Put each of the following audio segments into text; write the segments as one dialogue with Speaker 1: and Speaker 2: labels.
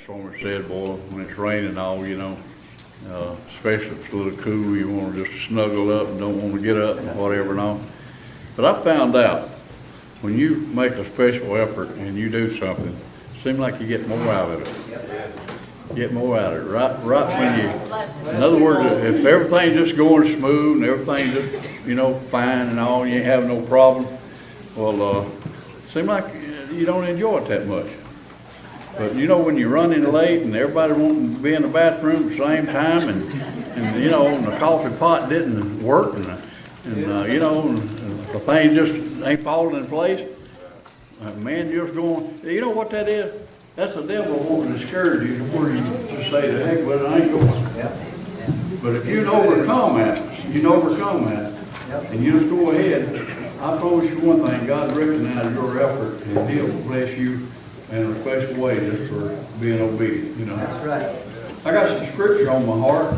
Speaker 1: Stormer said, boy, when it's raining and all, especially if it's a little cool, you want to just snuggle up and don't want to get up and whatever and all. But I found out when you make a special effort and you do something, it seems like you get more out of it. Get more out of it. Right when you, in other words, if everything's just going smooth and everything's just, fine and all, you ain't having no problem, well, it seems like you don't enjoy it that much. But when you're running late and everybody wanting to be in the bathroom at the same time and the coffee pot didn't work and the thing just ain't falling in place, man just going, you know what that is? That's the devil wanting to discourage you before you just say, the heck with it, I ain't going. But if you can overcome that, and you just go ahead, I promise you one thing, God recognizes your effort and He'll bless you in a special way just for being obedient,
Speaker 2: That's right.
Speaker 1: I got some scripture on my heart.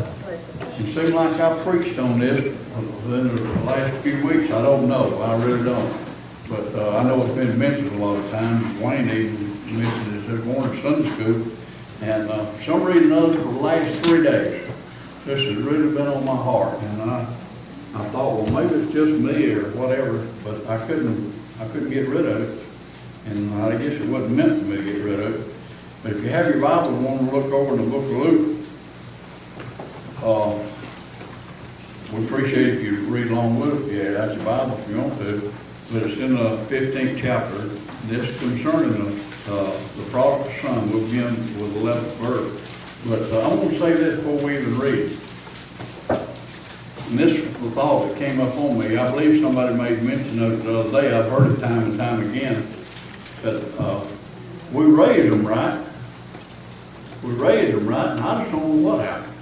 Speaker 1: It seems like I preached on this in the last few weeks. I don't know. I really don't. But I know it's been mentioned a lot of times. Wayne even mentioned it this morning in Sunday school. And for some reason or other, for the last 3 days, this has really been on my heart. And I thought, well, maybe it's just me or whatever, but I couldn't get rid of it. And I guess it wasn't meant for me to get rid of it. But if you have your Bible and want to look over in the book of Luke, we appreciate if you read along with us. Yeah, that's your Bible if you want to. But it's in the 15th chapter. This concerning the prodigal son. We'll begin with the 11th verse. But I want to say this before we even read. And this was the thought that came up on me. I believe somebody made mention of it the other day. I've heard it time and time again. That we raised them right. We raised them right, and I just don't know what happened.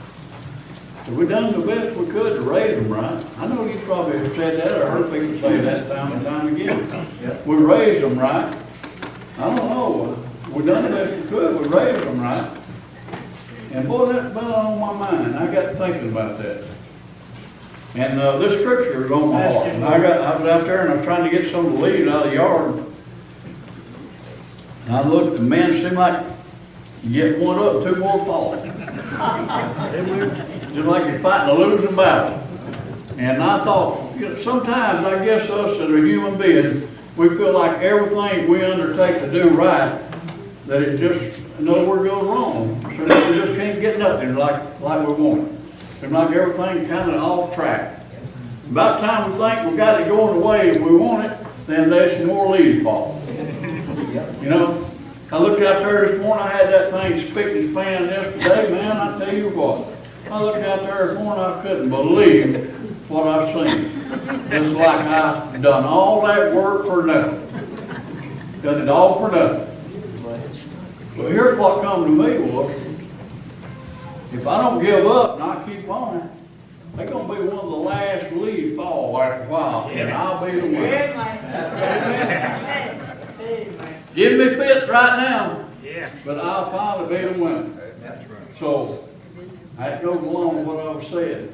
Speaker 1: We done the best we could to raise them right. I know you probably have said that or heard people say that time and time again.
Speaker 2: Yep.
Speaker 1: We raised them right. I don't know. We done the best we could. We raised them right. And boy, that's been on my mind. I got thinking about that. And this scripture is on my heart. And I was out there and I was trying to get some of the leaves out of the yard. And I looked, the man seemed like you get one up, two more fall. Just like you're fighting a losing battle. And I thought, sometimes I guess us that are human beings, we feel like everything we undertake to do right, that it just, in other words, goes wrong. So we just can't get nothing like we want it. Seems like everything kind of off track. About the time we think we got it going the way we want it, then there's some more leaves fall. I looked out there this morning, I had that thing spick and span yesterday, man, I tell you what. I looked out there this morning, I couldn't believe what I've seen. It's like I've done all that work for nothing. Done it all for nothing. So here's what come to me was, if I don't give up and I keep on, they're going to be one of the last leaves fall after a while, and I'll be the winner. Give me fits right now, but I'll finally be the winner. So that goes along with what I've said.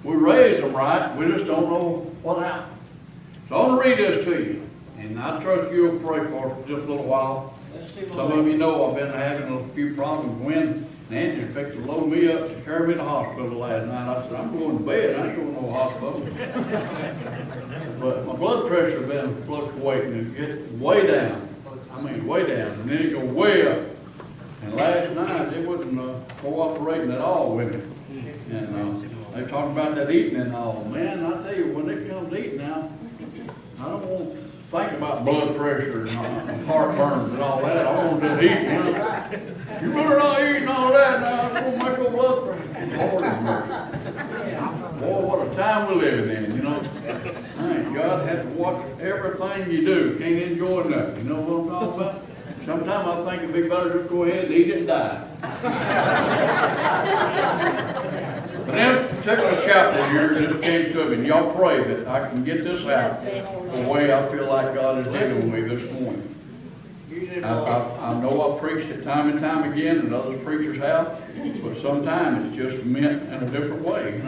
Speaker 1: We raised them right, we just don't know what happened. So I want to read this to you, and I trust you'll pray for it for just a little while. Some of you know I've been having a few problems when Nancy fixed to load me up to carry me to the hospital last night. I said, I'm going to bed, I ain't going to no hospital. But my blood pressure has been fluctuating and get way down. I mean, way down, and then it go way up. And last night, it wasn't cooperating at all with me. And they talking about that eating and all. Man, I tell you, when it comes to eating now, I don't want to think about blood pressure and heartburn and all that. I want to just eat, You better not eat all that now. It's going to make your blood pressure. Lord have mercy. Boy, what a time we're living in, Man, God has to watch everything you do. Can't enjoy nothing. You know what I'm talking about? Sometimes I think it'd be better just go ahead and eat it and die. But in particular chapter here just came to me, and y'all pray that I can get this out the way I feel like God is dealing with me this morning. I know I've preached it time and time again, and other preachers have, but sometimes it's just meant in a different way,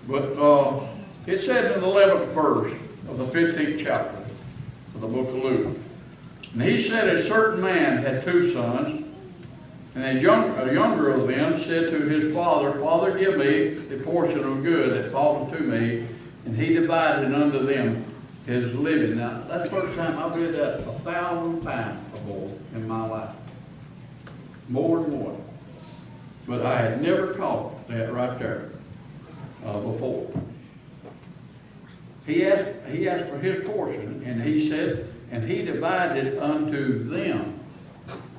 Speaker 1: But it said in the 11th verse of the 15th chapter of the book of Luke, and he said a certain man had two sons, And a younger of them said to his father, Father, give me the portion of good that falleth to me. And he divided unto them his living. Now, that's the first time I've read that 1,000 times or more in my life. More and more. But I had never caught that right there before. He asked for his portion, and he said, and he divided unto them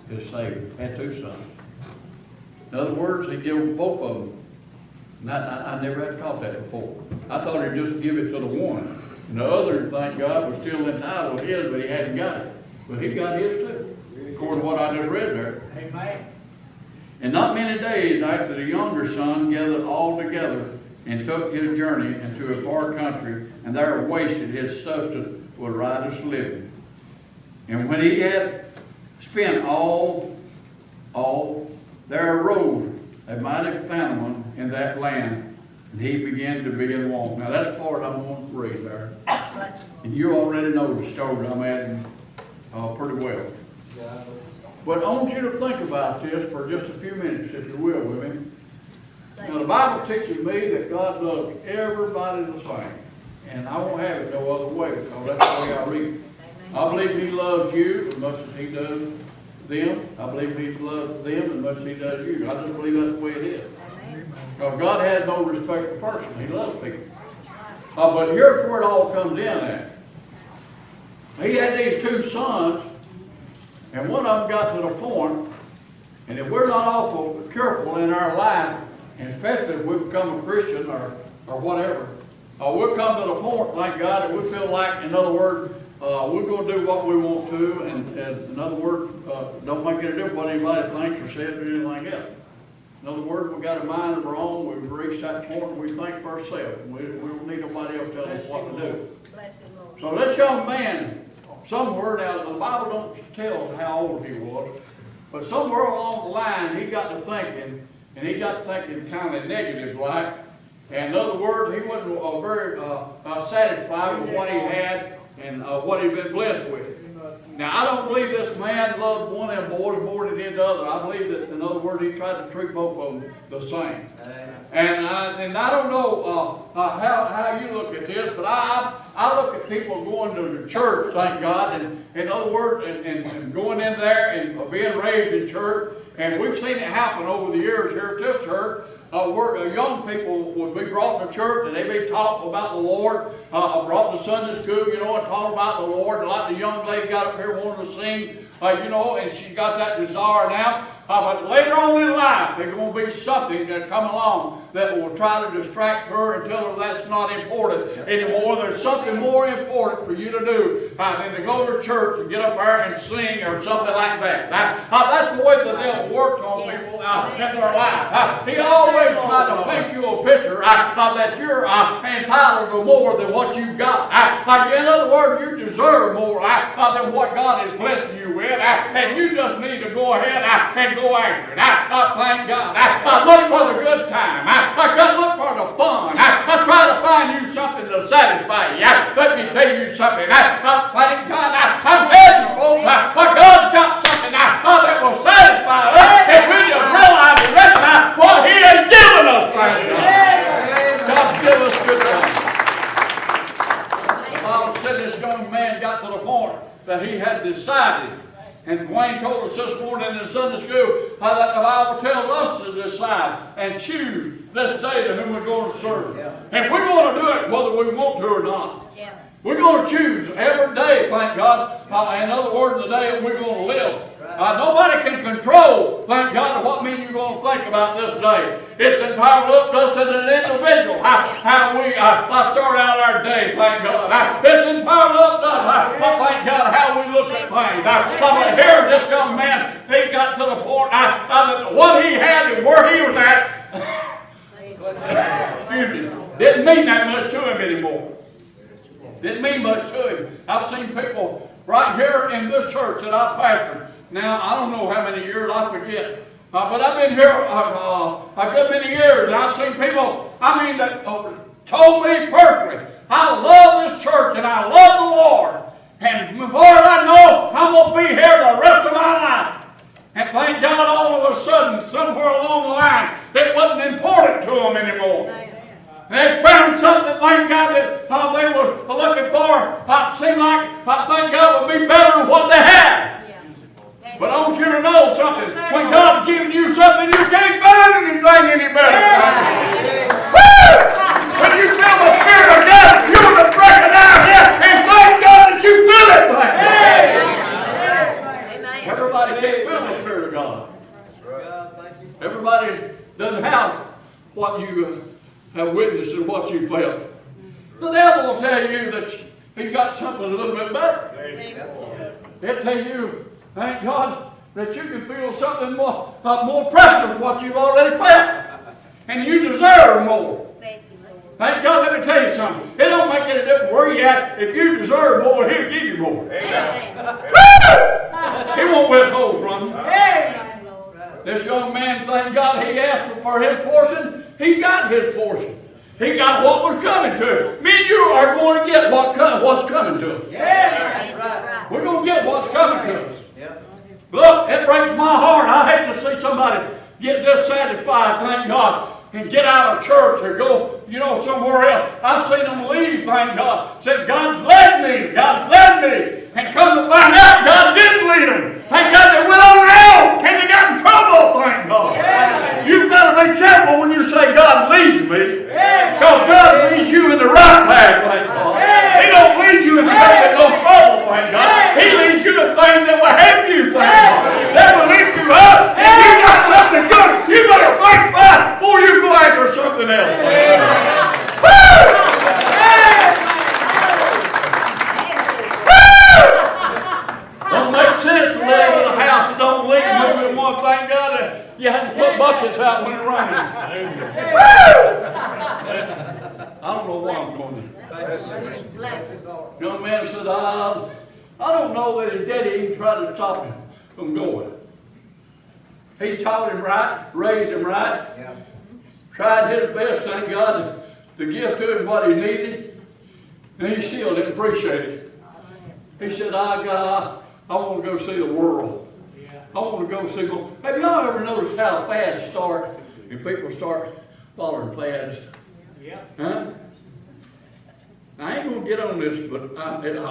Speaker 1: his Savior. Had two sons. In other words, he gave both of them. And I never had caught that before. I thought he'd just give it to the one. And the other, thank God, was still entitled to his, but he hadn't got it. But he got his too, according to what I just read there.
Speaker 2: Amen.
Speaker 1: And not many days after the younger son gathered all together and took his journey into a far country, and there wasted his substance with riotous living. And when he had spent all, there arose a mighty famine in that land, and he began to be in want. Now that's the part I'm going to read there. And you already know the story I'm adding pretty well. But I want you to think about this for just a few minutes, if you will, with me. Now the Bible teaches me that God loves everybody the same. And I won't have it no other way, because that's the way I read it. I believe he loves you as much as he does them. I believe he loves them as much as he does you. I just believe that's the way it is. Because God has no respect for person. He loves people. But here's where it all comes in at. He had these two sons, and one of them got to the point, and if we're not awful careful in our life, and especially if we become a Christian or whatever, we'll come to the point, thank God, that we feel like, in other words, we're going to do what we want to, and in other words, don't make any difference what anybody thinks or says or anything else. In other words, we've got a mind of our own. We've reached that point where we think for ourselves. We don't need nobody else telling us what to do. So this young man, somewhere now, the Bible don't tell how old he was, but somewhere along the line, he got to thinking, and he got thinking kind of negative like. And in other words, he wasn't very satisfied with what he had and what he'd been blessed with. Now, I don't believe this man loved one of them boys more than he did the other. I believe that, in other words, he tried to treat both of them the same. And I don't know how you look at this, but I look at people going to the church, thank God, and in other words, and going in there and being raised in church. And we've seen it happen over the years here at this church. Where young people would be brought to church and they'd be taught about the Lord, brought to Sunday school, and taught about the Lord. And like the young lady got up here wanting to sing, and she got that desire now. But later on in life, there's going to be something that come along that will try to distract her and tell her that's not important anymore. There's something more important for you to do than to go to church and get up there and sing or something like that. That's the way the devil works on people in their life. He always tries to paint you a picture that you're entitled to more than what you've got. In other words, you deserve more than what God is blessing you with. And you just need to go ahead and go after it. Thank God. Look for the good time. Look for the fun. Try to find you something to satisfy you. Let me tell you something. Thank God. I'm telling you, folks, God's got something that will satisfy us if we just realize and recognize what He has given us. Thank God. God give us good things. The Bible said this young man got to the point that he had decided. And Wayne told us this morning in Sunday school how that the Bible tells us to decide and choose this day to whom we're going to serve. Yeah. And we're going to do it whether we want to or not. Yeah. We're going to choose every day, thank God. In other words, the day that we're going to live. Nobody can control, thank God, what mean you're going to think about this day. It's entirely up to us as an individual, how we start out our day, thank God. It's entirely up to us, thank God, how we look at things. But here's this young man, he got to the point that what he had and where he was at, excuse me, didn't mean that much to him anymore. Didn't mean much to him. I've seen people right here in this church that I pastored. Now, I don't know how many years, I forget. But I've been here a good many years, and I've seen people, that told me personally, I love this church and I love the Lord. And before I know, I'm going to be here the rest of my life. And thank God all of a sudden, Everybody doesn't have what you have witnessed and what you felt. The devil will tell you that he got something a little bit better. He'll tell you, thank God, that you can feel something more precious than what you've already felt. And you deserve more. Thank God, let me tell you something. It don't make any difference where you at. If you deserve more, he'll give you more. He won't withhold from you. This young man, thank God, he asked for his portion. He got his portion. He got what was coming to him. Me and you are going to get what's coming to us. We're going to get what's coming to us. Look, it breaks my heart. I hate to see somebody get dissatisfied, thank God, and get out of church or go, somewhere else. I've seen them leave, thank God. Said, God's led me, and come to find out God didn't lead them. Thank God they went on out and they got in trouble, thank God. You better be careful when you say God leads me, because God leads you in the right path, thank God. He don't lead you in the path of no trouble, thank God. He leads you in things that will help you, thank God. That will lift you up. If you got something good, you better think twice before you go after something else. Don't make sense to live in a house that don't leak moving one. Thank God that you have to put buckets out when it rains. I don't know why I'm going there. Young man said, I don't know that his daddy even tried to stop him from going. He's taught him right, raised him right, tried his best, thank God, to give to him what he needed, and he still didn't appreciate it. He said, I want to go see the world. I want to go see the world. Have y'all ever noticed how fads start and people start following fads? Huh? I ain't going to get on this, but I'm going to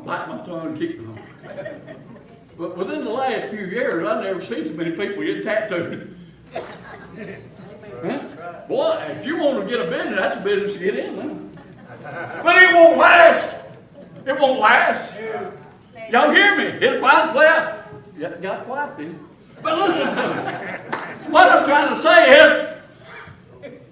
Speaker 1: bite my tongue and keep going. But within the last few years, I've never seen so many people get tattooed. Huh? Boy, if you want to get a business, that's a business to get in. Huh? But it won't last. It won't last. Y'all hear me? It'll find play out. You got quiet then. But listen to me. What I'm trying to say is,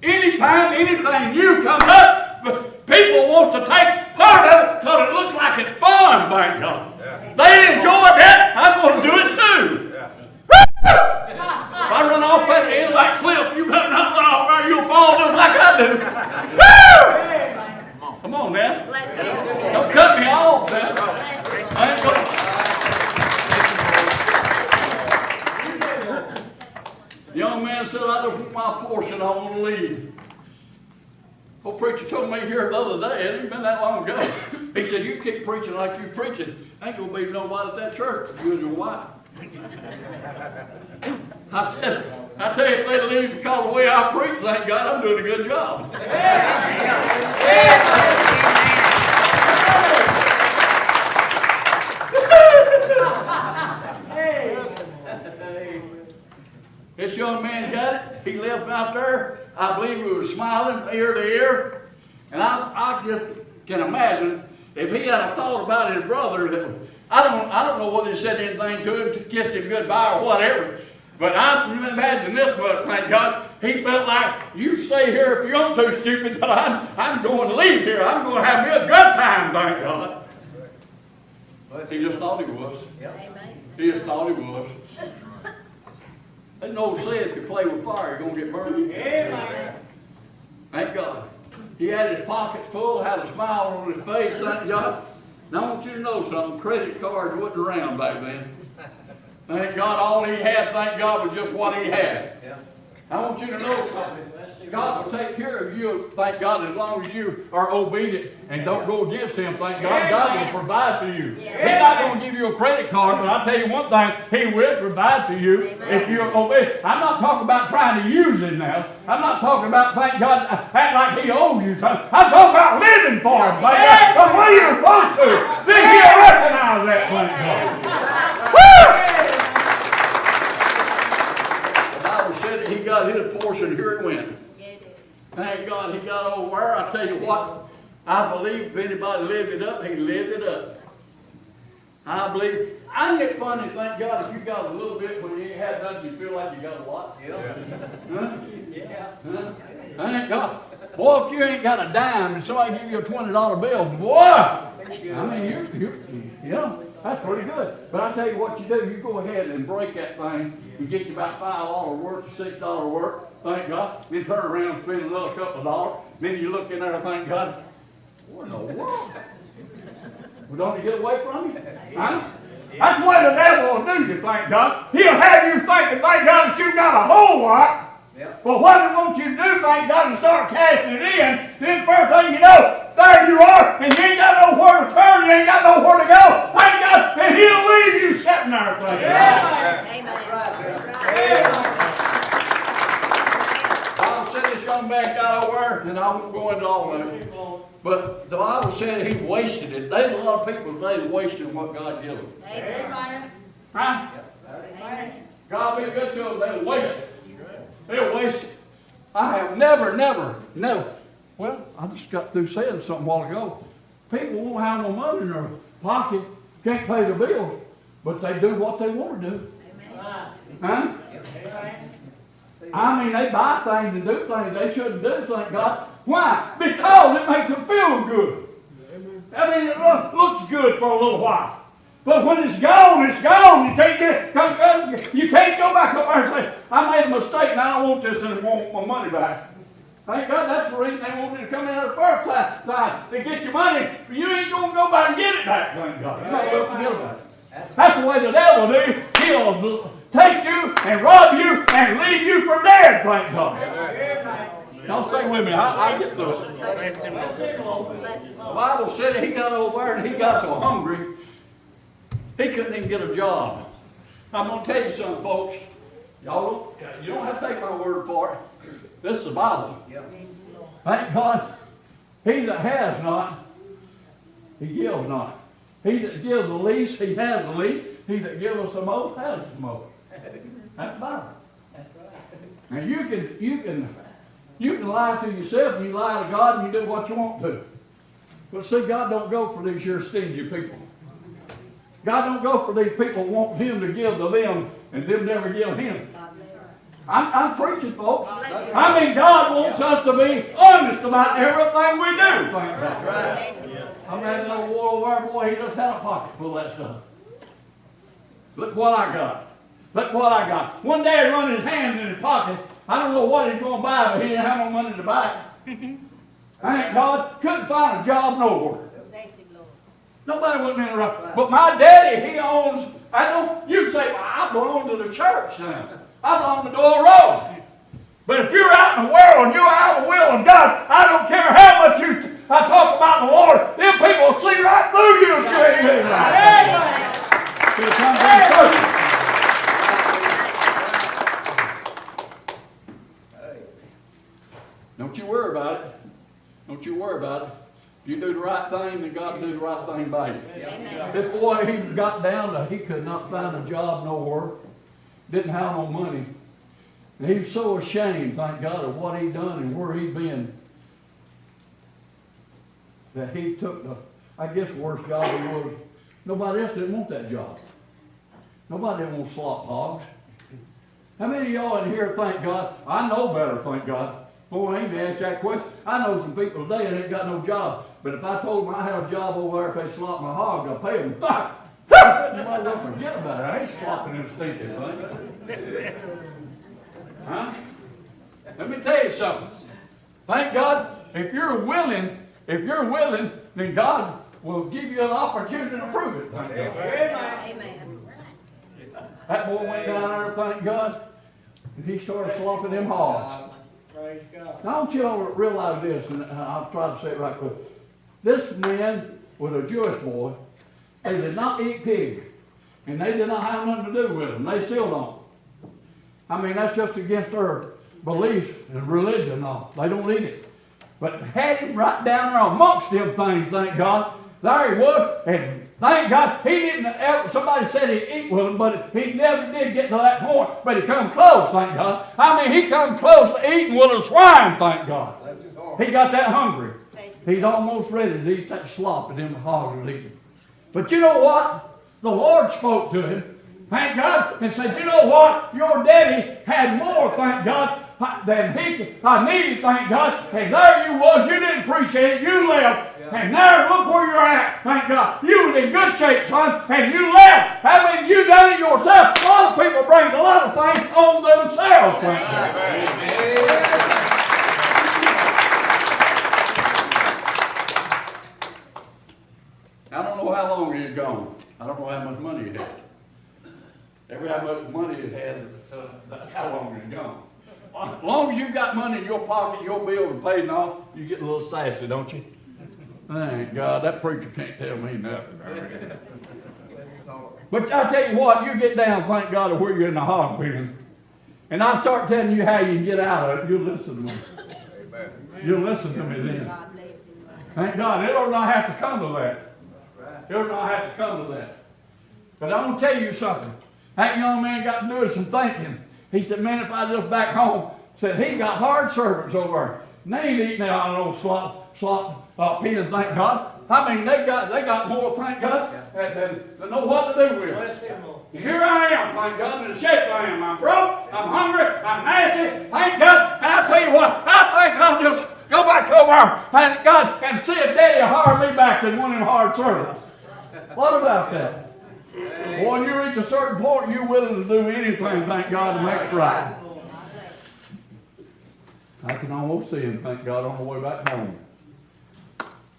Speaker 1: anytime anything new comes up, people want to take part of it because it looks like it's fun, thank God. They enjoy that, I'm going to do it too. If I run off that end like Cliff, you better not run off there, you'll fall just like I do. Come on, man. Don't cut me off, man. I ain't going. The young man said, I just want my portion, I want to leave. Old preacher told me here the other day, it ain't been that long ago. He said, you keep preaching like you preaching, ain't going to be nobody at that church, you and your wife. I said, I tell you, if they leave because of the way I preach, thank God I'm doing a good job. This young man got it. He left out there. I believe he was smiling ear to ear. And I just can imagine if he had a thought about his brother that I don't know whether he said anything to him to kiss him goodbye or whatever. But I can imagine this much, thank God. He felt like, you stay here if you aren't too stupid, but I'm going to leave here. I'm going to have me a good time, thank God. But he just thought he was. He just thought he was. There's no saying if you play with fire, you're going to get burned. Thank God. He had his pockets full, had a smile on his face, thank God. Now I want you to know something. Credit cards wasn't around back then. Thank God all he had, thank God, was just what he had. I want you to know something. God will take care of you, thank God, as long as you are obedient and don't go against him, thank God. God will provide for you. He's not going to give you a credit card, but I'll tell you one thing, he will provide for you if you're obedient. I'm not talking about trying to use it now. I'm not talking about, thank God, act like he owes you something. I'm talking about living for him, thank God. The way you're supposed to. Then he'll recognize that, thank God. Woo! Said he got his portion, here he went. Thank God he got over there. I tell you what, I believe if anybody lived it up, he lived it up. I believe, I get funny, thank God, if you got a little bit when you ain't had that, doesn't you feel like you got a lot?
Speaker 2: Yeah.
Speaker 1: Huh?
Speaker 2: Yeah.
Speaker 1: Huh? Thank God. Boy, if you ain't got a dime and somebody give you a $20 bill, boy, I mean, you know, that's pretty good. But I tell you what you do, you go ahead and break that thing and get you about $5 worth or $6 worth, thank God, then turn around and spend another couple of dollars. Then you look in there and thank God, what in the world? Well, don't you get away from you? Huh? That's the way the devil will do you, thank God. He'll have you thinking, thank God, that you got a whole lot.
Speaker 2: Yep.
Speaker 1: Well, what he wants you to do, thank God, is start cashing it in. Then first thing you know, there you are, and you ain't got nowhere to turn, you ain't got nowhere to go. Thank God, and he'll leave you sitting there. Thank God.
Speaker 3: Amen.
Speaker 1: Bible said this young man got over, and I won't go into all of it. But the Bible said he wasted it. There's a lot of people today wasting what God gives them.
Speaker 3: Amen.
Speaker 1: Huh?
Speaker 3: Amen.
Speaker 1: God be good to them, they'll waste it. They'll waste it. I have never, well, I just got through saying something a while ago. People won't have no money in their pocket, can't pay the bills, but they do what they want to do. Huh? I mean, they buy things and do things they shouldn't do, thank God. Why? Because it makes them feel good. I mean, it looks good for a little while. But when it's gone, it's gone. You can't you can't go back up there and say, I made a mistake and I don't want this and I want my money back. Thank God that's the reason they want you to come in the first time to get your money. You ain't going to go back and get it back, thank God. You might well forget about it. That's the way the devil do. He'll take you and rob you and leave you for dead, thank God. Y'all stay with me. I'll get through it. The Bible said he got over there and he got so hungry, he couldn't even get a job. I'm going to tell you something, folks. Y'all don't, you don't have to take my word for it. This is the Bible. Thank God. He that has not, he gives not. He that gives the least, he has the least. He that gives us the most, has the most. That's the Bible. And you can lie to yourself and you lie to God and you do what you want to. But see, God don't go for these here stingy people. God don't go for these people who want him to give to them and them never give him. I'm preaching, folks. I mean, God wants us to be honest about everything we do. Thank God. I'm having a little war over there, boy, he just had a pocket full of that stuff. Look what I got. Look what I got. One day he run his hand in his pocket. I don't know what he's going to buy, but he didn't have no money to buy it. Thank God. Couldn't find a job nowhere. Nobody wasn't interrupted. But my daddy, he owns, you say, well, I belong to the church now. I belong to Door Road. But if you're out in the world and you're out of the will of God, I don't care how much I talk about the Lord, them people will see right through you if you ain't living right. Don't you worry about it. Don't you worry about it. If you do the right thing, then God will do the right thing by you. This boy, he got down to, he could not find a job nowhere. Didn't have no money. And he was so ashamed, thank God, of what he'd done and where he'd been, that he took the, I guess, worst job he was. Nobody else didn't want that job. Nobody didn't want slop hogs. How many of y'all in here, thank God, I know better, thank God. Boy, I ain't to ask that question. I know some people today that ain't got no job. But if I told them I had a job over there, if they slop my hog, I'll pay them. You might well forget about it. I ain't slopping them stinking things. Huh? Let me tell you something. Thank God, if you're willing, then God will give you an opportunity to prove it. Thank God.
Speaker 3: Amen.
Speaker 1: That boy went down there, thank God, and he started slopping them hogs. Now, I want you to realize this, and I'll try to say it right quick. This man was a Jewish boy. They did not eat pig, and they did not have nothing to do with them. They still don't. I mean, that's just against their beliefs and religion. No, they don't eat it. But had him right down there amongst them things, thank God. There he was, and thank God he didn't ever, somebody said he'd eat with them, but he never did get to that point. But he come close, thank God. I mean, he come close to eating with a swine, thank God. He got that hungry. He's almost ready to eat that slop and them hogs was eating. But you know what? The Lord spoke to him thank God, and said, you know what? Your daddy had more, thank God, than I needed, thank God. And there you was. You didn't appreciate it. You left. And there, look where you're at, thank God. You was in good shape, son, and you left. How many of you done it yourself? A lot of people bring a lot of things on themselves, thank God. I don't know how long he had gone. I don't know how much money he had. Every how much money he had, that's how long he had gone. As long as you got money in your pocket, your bill is paid and all, you get a little sassy, don't you? Thank God, that preacher can't tell me nothing. But I tell you what, you get down, thank God, to where you're in the hog pen, and I start telling you how you can get out of it, you'll listen to me. You'll listen to me then. Thank God, it'll not have to come to that. It'll not have to come to that. But I'm going to tell you something. That young man got to do some thinking. He said, man, if I just back home, said he got hard servants over there. And they ain't eating out of those slop peas, thank God. I mean, they got more, thank God, than know what to do with. And here I am, thank God, in the shape I am. I'm broke, I'm hungry, I'm nasty, thank God. And I tell you what, I think I'll just go back over, thank God, and see if Daddy will hire me back than one of them hard servants. What about that? Boy, when you reach a certain point, you're willing to do anything, thank God, to make it right. I can almost see him, thank God, on the way back home.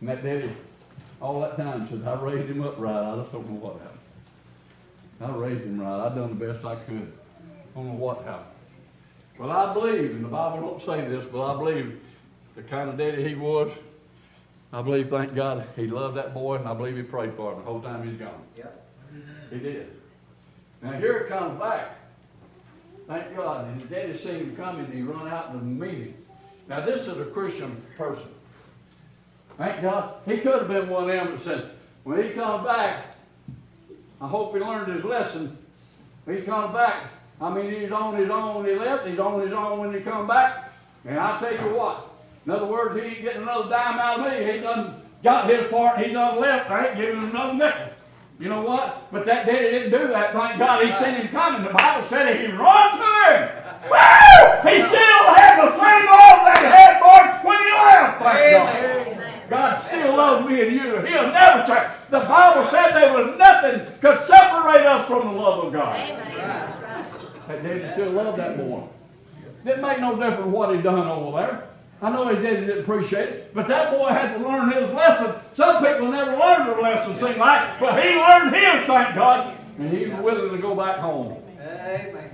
Speaker 1: And that daddy, all that time, said, I raised him up right. I just don't know what happened. I raised him right. I done the best I could. I don't know what happened. Well, I believe, and the Bible don't say this, but I believe the kind of daddy he was, I believe, thank God, he loved that boy, and I believe he prayed for him the whole time he's gone. Yep. He did. Now here it comes back. Thank God. And his daddy seen him coming, and he run out to meet him. Now this is a Christian person. Thank God. He could have been one of them that said, when he comes back, I hope he learned his lesson. When he comes back, I mean, he's on his own when he left, he's on his own when he comes back. And I tell you what, in other words, he ain't getting another dime out of me. He done got his part, he done left. I ain't giving him another nickel. You know what? But that daddy didn't do that. Thank God he seen him coming. The Bible said he run to him. Woo! He still had the same love that he had for him when he left. Thank God. God still loves me and you. He'll never change. The Bible said there was nothing could separate us from the love of God. That daddy still loved that boy. Didn't make no difference what he done over there. I know his daddy didn't appreciate it, but that boy had to learn his lesson. Some people never learn their lesson, seem like, but he learned his, thank God, and he was willing to go back home. Amen.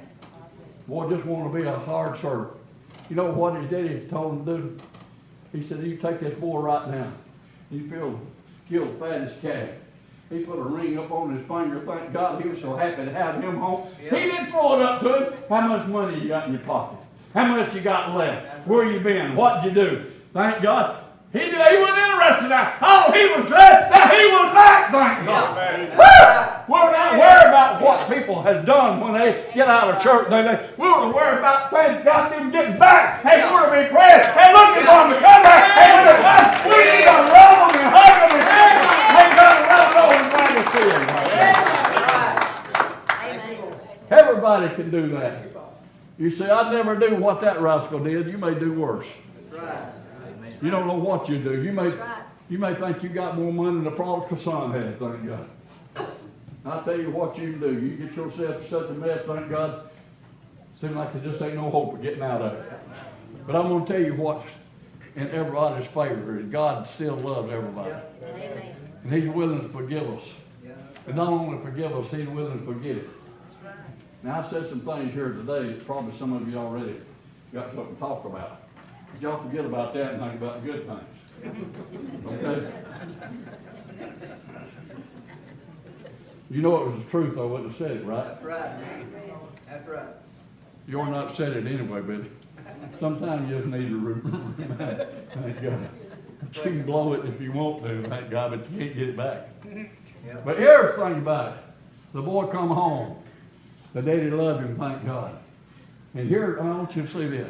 Speaker 1: Boy, just want to be a hard servant. You know what his daddy told him to do? He said, you take this boy right now. He killed the fattest calf. He put a ring up on his finger. Thank God he was so happy to have him home. Yep. He didn't throw it up to him. How much money you got in your pocket? How much you got left? Where you been? What'd you do? Thank God. He wasn't interested now. Oh, he was glad that he was back, thank God. We're not worried about what people has done when they get out of church. We're worried about thank God them getting back. Hey, we're to be praying. Hey, looking for them to come back. Hey, we need to love them and hug them and thank God to let them know we're glad to see them. Everybody can do that. You say, I'd never do what that rascal did. You may do worse. You don't know what you do. You may think you got more money than the prodigal son had, thank God. I'll tell you what you can do. You get yourself to such a mess, thank God, seems like there just ain't no hope of getting out of it. But I'm going to tell you what's in everybody's favor is God still loves everybody. And he's willing to forgive us. And not only forgive us, he's willing to forget it. Now, I said some things here today that probably some of you already got something to talk about. But y'all forget about that and think about the good things. Okay? You know it was the truth, I wouldn't have said it, right?
Speaker 2: That's right. That's right.
Speaker 1: You're not said it anyway, but sometimes you just need to remember. Thank God. You can blow it if you want to, thank God, but you can't get it back. Yep. But here's the thing about it. The boy come home. The daddy loved him, thank God. And here, I want you to see this.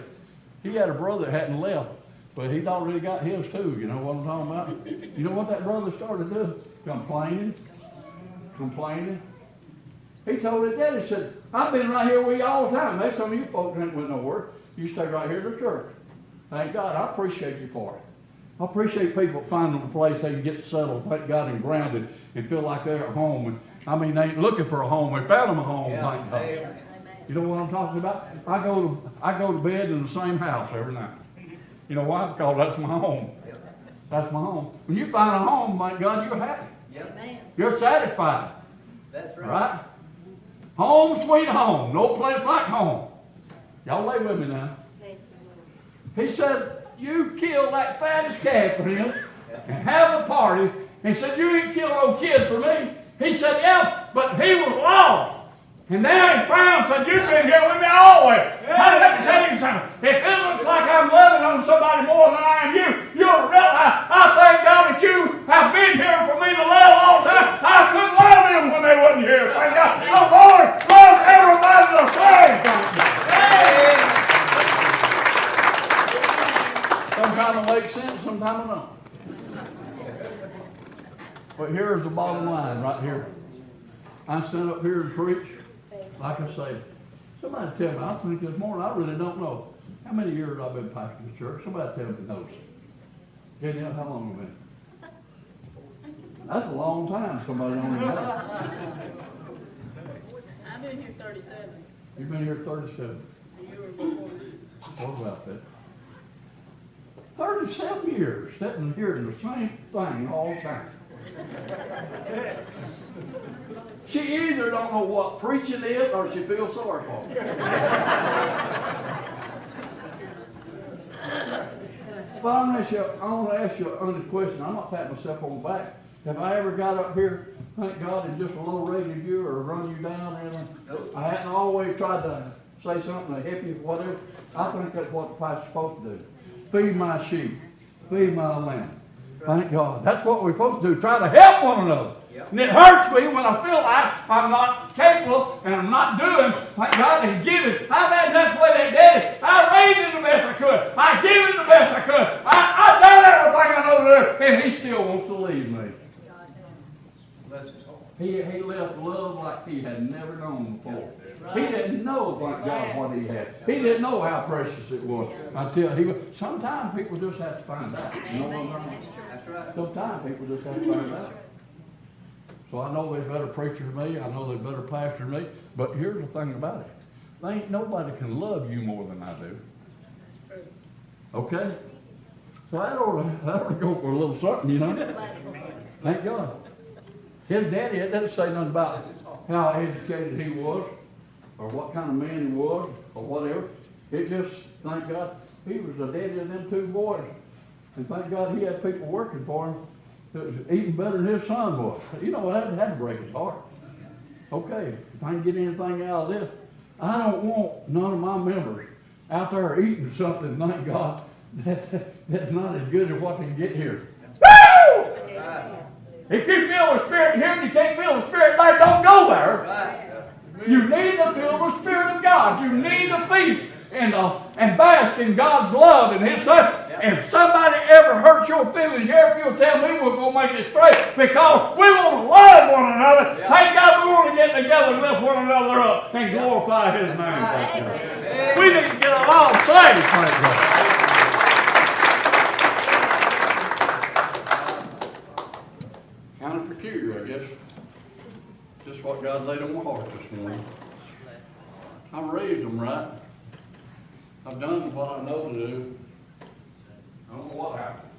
Speaker 1: He had a brother that hadn't left, but he'd already got his too. You know what I'm talking about? You know what that brother started to do? Complaining. He told his daddy, he said, I've been right here with you all the time. There's some of you folks ain't went nowhere. You stay right here at the church. Thank God, I appreciate you for it. I appreciate people finding a place they can get settled, thank God, and grounded, and feel like they're at home. And I mean, they ain't looking for a home. They found them a home, thank God.
Speaker 3: Yes.
Speaker 1: You know what I'm talking about? I go to bed in the same house every night. You know why? Because that's my home. That's my home. When you find a home, my God, you're happy.
Speaker 3: Amen.
Speaker 1: You're satisfied.
Speaker 2: That's right.
Speaker 1: Right? Home, sweet home. No place like home. Y'all lay with me now. He said, you kill that fattest calf for him and have a party. And he said, you didn't kill no kid for me. He said, yeah, but he was lost. And now he's found, said, you've been here with me always. Honey, let me tell you something. If it looks like I'm loving on somebody more than I am you, you'll realize, I thank God that you have been here for me to love all the time. I couldn't love them when they wasn't here. Thank God. The Lord loves everybody the same. Sometimes it makes sense, sometimes it don't. But here's the bottom line right here. I stand up here and preach. Like I say, somebody tell me, I think this morning, I really don't know. How many years I've been pastoring the church? Somebody tell me knows. Danielle, how long have you been? That's a long time, somebody don't even know.
Speaker 4: I've been here 37.
Speaker 1: You've been here 37.
Speaker 4: You were before me.
Speaker 1: What about that? 37 years, sitting here in the same thing all the time. She either don't know what preaching is or she feels sorry for me. But I want to ask you an honest question. I'm not patting myself on the back. Have I ever got up here, thank God, and just low-rated you or run you down or anything? I hadn't always tried to say something to help you, whatever. I think that's what the pastor's supposed to do. Feed my sheep. Feed my lamb. Thank God. That's what we're supposed to do. Try to help one another. Yep. And it hurts me when I feel like I'm not capable and I'm not doing, thank God, and giving. I've had enough with that daddy. I raised him the best I could. I give him the best I could. I've done everything I know to do. And he still wants to leave me. He left love like he had never known before. He didn't know, thank God, what he had. He didn't know how precious it was. I tell you, sometimes people just have to find out. You know what I'm saying?
Speaker 2: That's right.
Speaker 1: Sometimes people just have to find out. So I know they're better preachers than me. I know they're better pastors than me. But here's the thing about it. There ain't nobody can love you more than I do. Okay? So that ought to go for a little something, you know? Thank God. His daddy, it doesn't say nothing about how educated he was, or what kind of man he was, or whatever. It just, thank God, he was the daddy of them two boys. And thank God he had people working for him that was even better than his son was. You know, that had to break his heart. Okay, if I can get anything out of this, I don't want none of my members out there eating something, thank God, that's not as good as what they can get here. Woo! If you feel the Spirit here and you can't feel the Spirit there, don't go there. Right. You need to feel the Spirit of God. You need to feast and bask in God's love and His Son. Yep. And if somebody ever hurts your feelings here, if you'll tell me, we're going to make it straight. Because we want to love one another. Yep. Thank God we want to get together and lift one another up and glorify His name. Right. We need to get along saved. Thank God. Kind of peculiar, I guess. Just what God laid on my heart this morning. I raised them right. I've done what I know to do. I don't know what happened.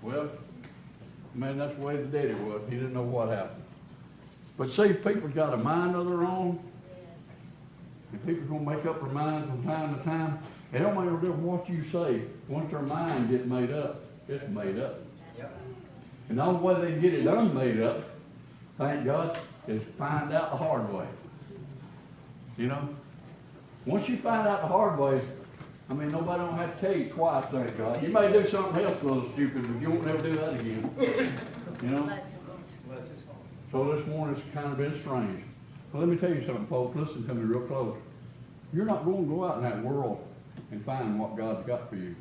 Speaker 1: Well, man, that's the way the daddy was. He didn't know what happened. But see, people's got a mind of their own. And people's going to make up their mind from time to time. It don't matter what you say. Once their mind gets made up, it's made up. And the only way they can get it unmade up, thank God, is find out the hard way. You know? Once you find out the hard way, I mean, nobody don't have to tell you twice, thank God. You may do something else a little stupid, but you won't never do that again. You know? So this morning it's kind of been strange. But let me tell you something, folks. Listen to me real close. You're not going to go out in that world and find what God's got for you.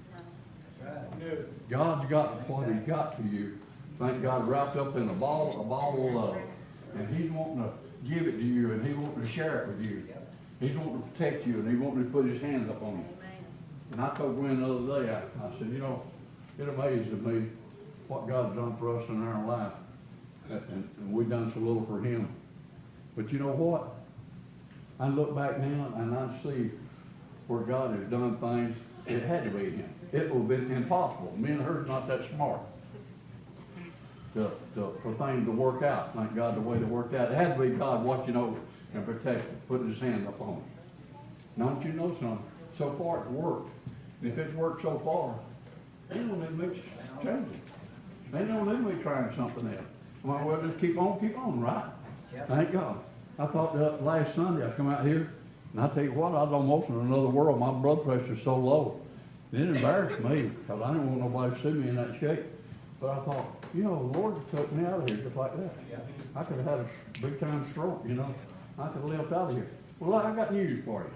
Speaker 1: God's got what He's got for you. Thank God, wrapped up in a ball of love. And He's wanting to give it to you, and he wanted to share it with you. He's wanting to protect you, and he wanted to put his hands up on you. And I told Gwen the other day, I said, you know, it amazes me what God's done for us in our life. And we've done so little for him. But you know what? I look back now and I see where God has done things. It had to be him. It would have been impossible. Me and her's not that smart for things to work out. Thank God the way they worked out. It had to be God watching over and protecting, putting his hand up on it. Don't you know something? So far it's worked. And if it's worked so far, they don't need me changing. They don't need me trying something else. Well, just keep on, right? Yep. Thank God. I thought that last Sunday I come out here, and I tell you what, I was almost in another world. My blood pressure's so low. It embarrassed me, because I didn't want nobody to see me in that shape. But I thought, you know, the Lord took me out of here just like that. Yep. I could have had a big-time stroke, you know. I could have left out of here. Well, I got news for you.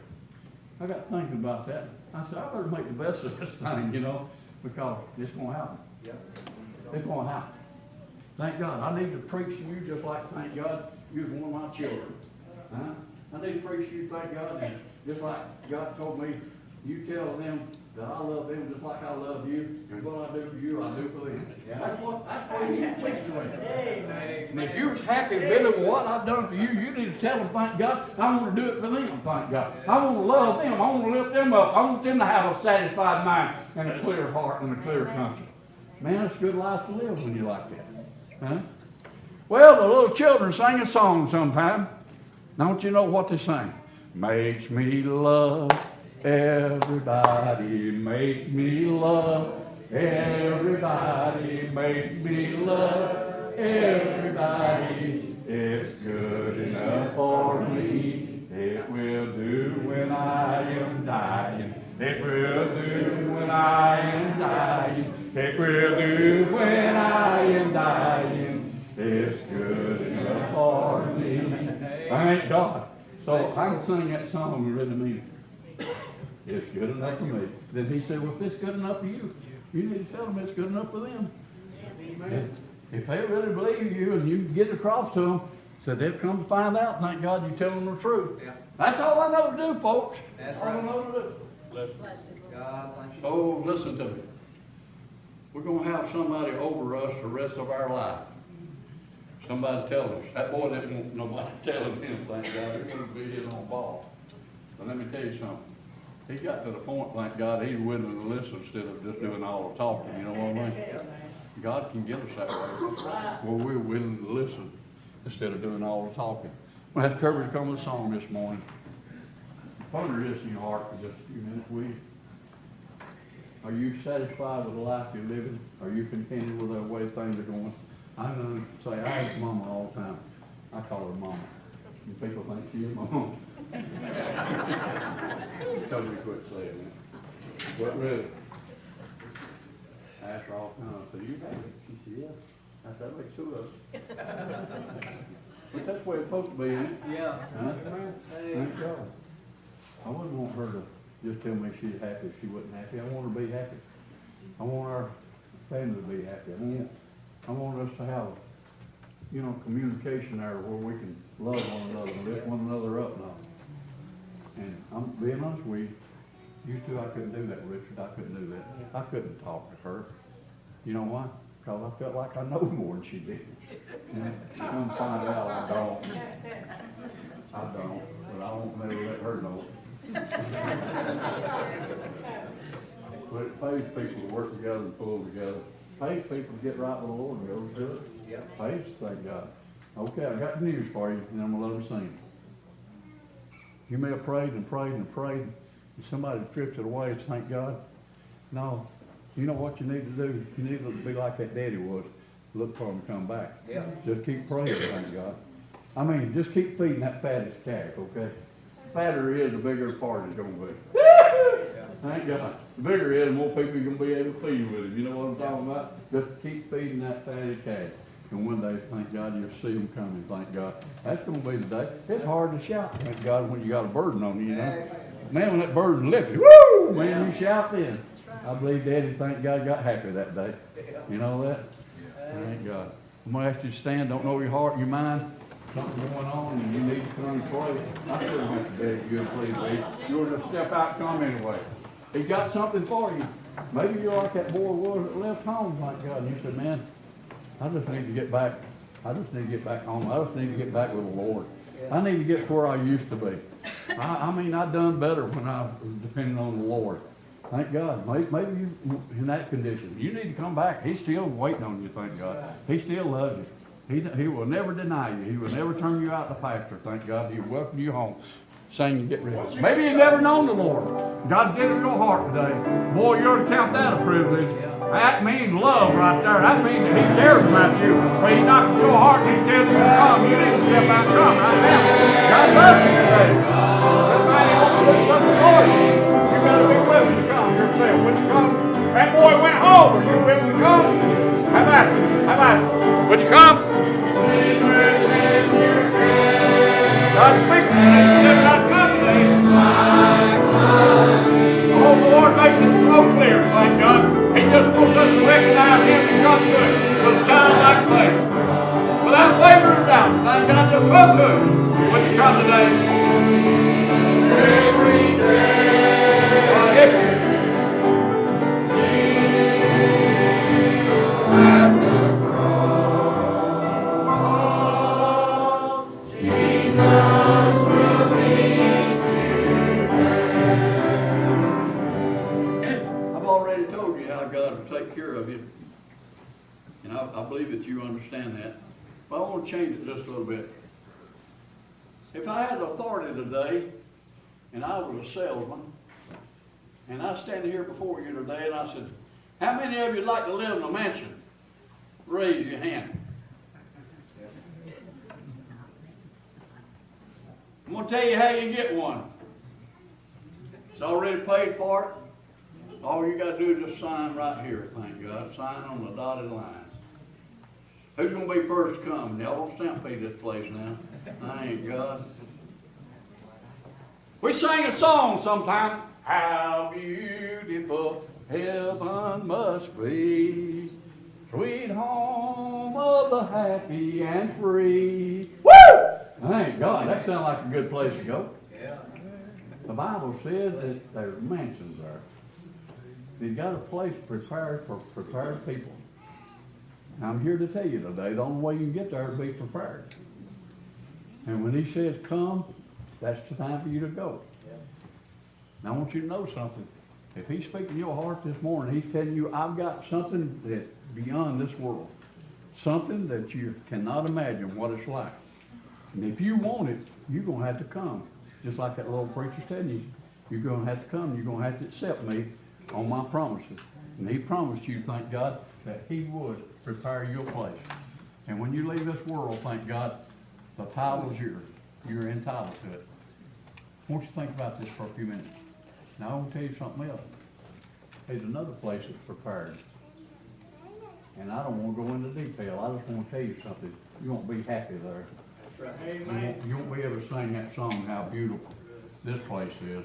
Speaker 1: I got thinking about that. I said, I better make the best of this thing, you know, because it's going to happen. Yep. It's going to happen. Thank God. I need to preach to you just like, thank God, you're one of my children. Huh? I need to preach to you, thank God, and just like God told me, you tell them that I love them just like I love you, and what I do for you, I do for them. Yeah. That's what you need to preach to them. Amen. And if you're happy with what I've done for you, you need to tell them, thank God, I want to do it for them, thank God. I want to love them. I want to lift them up. I want them to have a satisfied mind and a clear heart and a clear conscience. Man, it's a good life to live when you like that. Huh? Well, the little children sing a song sometime. Don't you know what they sing? Makes me love everybody, makes me love everybody, makes me love everybody. It's good enough for me. It will do when I am dying. It will do when I am dying. It will do when I am dying. It's good enough for me. Thank God. So I can sing that song and really mean it. It's good enough for me. Then he said, well, if it's good enough for you, you need to tell them it's good enough for them. If they really believe you and you get it across to them, so they'll come to find out, thank God you tell them the truth. Yeah. That's all I know to do, folks. That's all I know to do. Listen. Oh, listen to me. We're going to have somebody over us the rest of our life. Somebody tell us. That boy didn't want nobody telling him, thank God. He's going to be his own boss. But let me tell you something. He got to the point, thank God, he's willing to listen instead of just doing all the talking. You know what I mean? God can get us that way. Where we're willing to listen instead of doing all the talking. We'll have courage to come with a song this morning. Ponder this in your heart for just a few minutes, will you? Are you satisfied with the life you're living? Are you contented with the way things are going? I'm going to say, I ask Mama all the time. I call her Mama. And people think she is my mom. Tell me quit saying that. But really, I ask her all the time, I said, you have it? She said, yeah. I said, that makes two of us. But that's the way it's supposed to be, isn't it? Yeah. Huh? Thank God. I wouldn't want her to just tell me she's happy if she wasn't happy. I want her to be happy. I want our family to be happy. I want us to have, you know, communication there where we can love one another and lift one another up now. And I'm being honest with you, you two, I couldn't do that, Richard. I couldn't do that. I couldn't talk to her. You know why? Because I felt like I know more than she did. And come find out I don't. I don't, but I won't never let her know. But it pays people to work together and pull together. Pays people to get right with the Lord and go to it. Yep. Pays, thank God. Okay, I got news for you, and I'm going to let them sing. You may have prayed and prayed and prayed, and somebody drifted away, and thank God. No, you know what you need to do? You need to be like that daddy was. Look for him to come back. Yep. Just keep praying, thank God. I mean, just keep feeding that fattest calf, okay? The fatter he is, the bigger the party's going to be. Thank God. The bigger he is, the more people you're going to be able to feed with him. You know what I'm talking about? Just keep feeding that fatty calf. And one day, thank God, you'll see them coming, thank God. That's going to be the day. It's hard to shout, thank God, when you got a burden on you, you know. Man, when that burden's lifted, woo, man, you shout then. I believe Daddy, thank God, got happy that day. You know that? Thank God. I'm going to ask you to stand. Don't know your heart and your mind. something going on and you need to come and pray, I still have to beg you, please, please. You want to step out and come anyway. He got something for you. Maybe you're like that boy was that left home, thank God. And you said, man, I just need to get back. I just need to get back home. I just need to get back with the Lord. I need to get to where I used to be. I mean, I done better when I was depending on the Lord. Thank God. Maybe you in that condition. You need to come back. He's still waiting on you, thank God. He still loves you. He will never deny you. He will never turn you out the pasture, thank God. He will welcome you home. Saying you get rid of it. Maybe you've never known the Lord. God did it in your heart today. Boy, you ought to count that a privilege. That means love right there. That means that He cares about you. But He knocks at your heart and He tells you to come. You need to step out and come right now. God loves you today. Everybody wants to do something for you. You got to be willing to come yourself. Would you come? That boy went home. Are you willing to come? How about it? How about it? Would you come? God speaks to you. Step out and come today. Oh, the Lord makes His throat clear, thank God. He just wants us to recognize Him and come to Him with childlike faith. Without wavering or doubt, thank God, just come to Him. Would you come today? Every day. God help you. Take care of you, and I believe that you understand that, but I want to change it just a little bit. If I had authority today and I was a salesman and I stand here before you today and I said, how many of you would like to live in a mansion? Raise your hand. I'm going to tell you how you get one. It's already paid for it. All you got to do is just sign right here, thank God. Sign on the dotted line. Who's going to be first to come? Y'all don't stampede this place now. Thank God. We sing a song sometime. How beautiful heaven must be. Sweet home of the happy and free. Woo! Thank God. That sounds like a good place to go.
Speaker 2: Yeah.
Speaker 1: The Bible says that there's mansions there. He's got a place prepared for prepared people. And I'm here to tell you today, the only way you can get there is be prepared. And when He says come, that's the time for you to go. Now I want you to know something. If He's speaking to your heart this morning, He's telling you, I've got something that's beyond this world. Something that you cannot imagine what it's like. And if you want it, you're going to have to come. Just like that little preacher's telling you. You're going to have to come. You're going to have to accept me on my promises. And He promised you, thank God, that He would prepare your place. And when you leave this world, thank God, the title's yours. You're entitled to it. I want you to think about this for a few minutes. Now I want to tell you something else. There's another place that's prepared. And I don't want to go into detail. I just want to tell you something. You won't be happy there. You won't be able to sing that song, how beautiful this place is.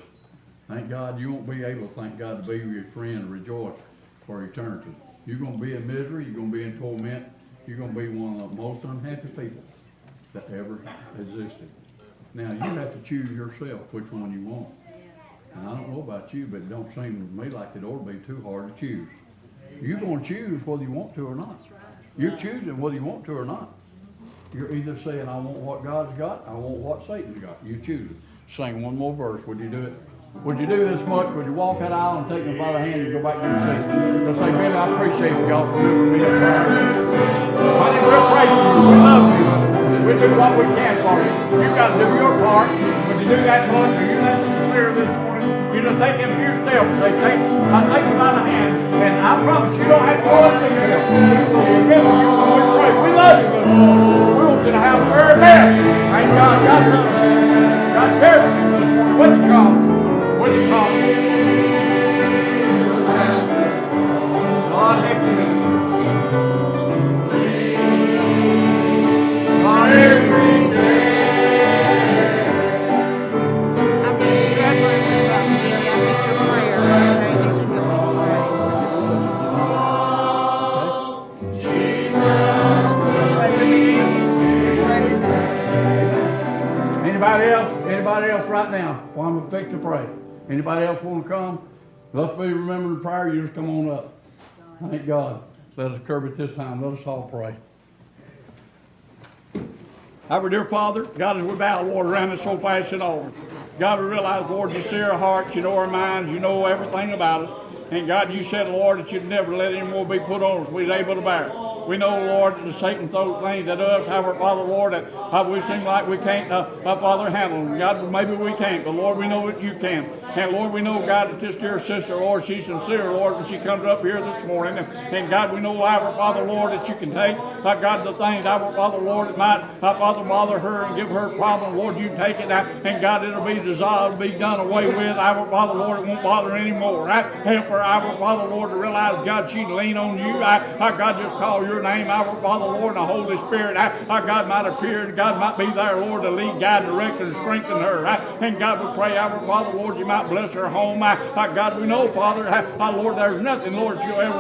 Speaker 1: Thank God you won't be able, thank God, to be with your friend and rejoice for eternity. You're going to be in misery. You're going to be in torment. You're going to be one of the most unhappy people that ever existed. Now, you have to choose yourself which one you want. And I don't know about you, but it don't seem to me like it ought to be too hard to choose. You're going to choose whether you want to or not. You're choosing whether you want to or not. You're either saying, I want what God's got, I want what Satan's got. You choose it. Sing one more verse. Would you do it? Would you do this much? Would you walk that aisle and take them by the hand and go back to your seat? They'll say, Billy, I appreciate y'all for doing me a prayer. Honey, we're praying for you. We love you. We do what we can for you. You've got to do your part. Would you do that much? Are you that sincere this morning? You just take them few steps. Say, I take them by the hand, and I promise you don't have to go and think of them. We will forgive you when we pray. We love you this morning. We want you to have the very best. Thank God. God loves you. God cares for you this morning. What you call? What do you call it? God help you. God every day.
Speaker 5: I've been struggling with something, Billy. I need your prayers, okay? Did you help me pray? Jesus. Pray for me. Pray for me.
Speaker 1: to pray. Anybody else want to come? Let's be remembering the prayer. You just come on up. Thank God. Let us curb it this time. Let us all pray. Our dear Father, God, as we bow, Lord, around this old fashioned altar, God, we realize, Lord, you see our hearts, you know our minds, you know everything about us. And God, you said, Lord, that you'd never let any more be put on us. We're able to bear it. We know, Lord, that Satan throws things at us, however, Father, Lord, that we seem like we can't, Father, handle them. God, maybe we can't, but Lord, we know that you can. And Lord, we know, God, that this dear sister, Lord, she's sincere, Lord, when she comes up here this morning. And God, we know, our Father, Lord, that you can take, God, the things, our Father, Lord, that might, Father, bother her and give her problems, Lord, you take it, and God, it'll be dissolved, be done away with. Our Father, Lord, it won't bother her anymore. Help her, our Father, Lord, to realize, God, she'd lean on you. God, just call your name, our Father, Lord, and the Holy Spirit, God might appear, and God might be there, Lord, to lead, guide, direct, and strengthen her. And God, we pray, our Father, Lord, you might bless her home. God, we know, Father, Lord, there's nothing, Lord, you'll ever